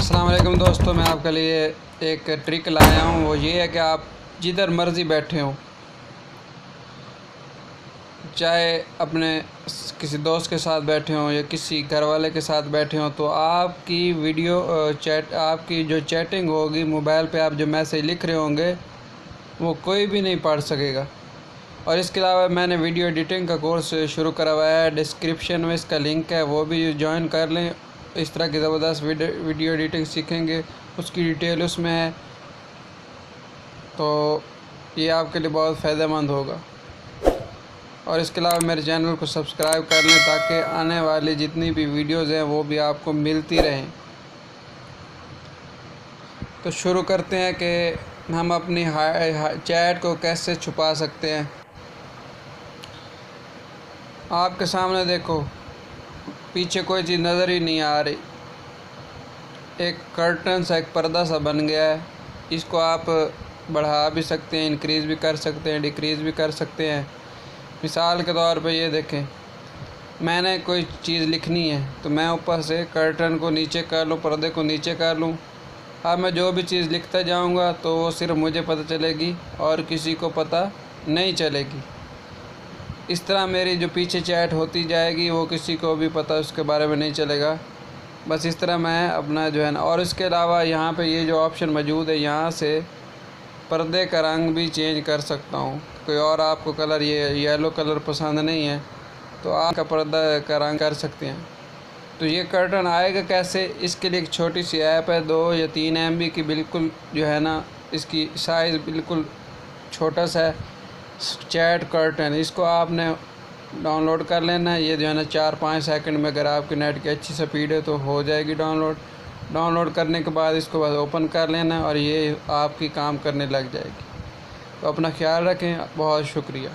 अस्सलाम वालेकुम दोस्तों, मैं आपके लिए एक ट्रिक लाया हूँ। वो ये है कि आप जिधर मर्ज़ी बैठे हों, चाहे अपने किसी दोस्त के साथ बैठे हों या किसी घर वाले के साथ बैठे हों, तो आपकी वीडियो चैट आपकी जो चैटिंग होगी मोबाइल पे, आप जो मैसेज लिख रहे होंगे वो कोई भी नहीं पढ़ सकेगा। और इसके अलावा मैंने वीडियो एडिटिंग का कोर्स शुरू करवाया है, डिस्क्रिप्शन में इसका लिंक है, वो भी ज्वाइन कर लें। इस तरह की ज़बरदस्त वीडियो एडिटिंग सीखेंगे, उसकी डिटेल उसमें है, तो ये आपके लिए बहुत फ़ायदेमंद होगा। और इसके अलावा मेरे चैनल को सब्सक्राइब कर लें ताकि आने वाली जितनी भी वीडियोज़ हैं वो भी आपको मिलती रहें। तो शुरू करते हैं कि हम अपनी चैट को कैसे छुपा सकते हैं। आपके सामने देखो, पीछे कोई चीज़ नज़र ही नहीं आ रही, एक कर्टन सा, एक पर्दा सा बन गया है। इसको आप बढ़ा भी सकते हैं, इंक्रीज़ भी कर सकते हैं, डिक्रीज़ भी कर सकते हैं। मिसाल के तौर पे ये देखें, मैंने कोई चीज़ लिखनी है तो मैं ऊपर से कर्टन को नीचे कर लूँ, पर्दे को नीचे कर लूँ। अब मैं जो भी चीज़ लिखता जाऊँगा तो वो सिर्फ मुझे पता चलेगी और किसी को पता नहीं चलेगी। इस तरह मेरी जो पीछे चैट होती जाएगी वो किसी को भी पता उसके बारे में नहीं चलेगा। बस इस तरह मैं अपना जो है ना, और इसके अलावा यहाँ पे ये जो ऑप्शन मौजूद है, यहाँ से पर्दे का रंग भी चेंज कर सकता हूँ। कोई और आपको कलर, ये येलो कलर पसंद नहीं है तो आपका पर्दा का रंग कर सकते हैं। तो ये कर्टन आएगा कैसे, इसके लिए एक छोटी सी ऐप है, 2 या 3 MB की, बिल्कुल जो है ना, इसकी साइज़ बिल्कुल छोटा सा है, चैट कर्टन। इसको आपने डाउनलोड कर लेना है। ये जो है ना 4-5 सेकंड में, अगर आपके नेट की अच्छी स्पीड है तो हो जाएगी डाउनलोड करने के बाद इसको बस ओपन कर लेना है और ये आपकी काम करने लग जाएगी। तो अपना ख्याल रखें, बहुत शुक्रिया।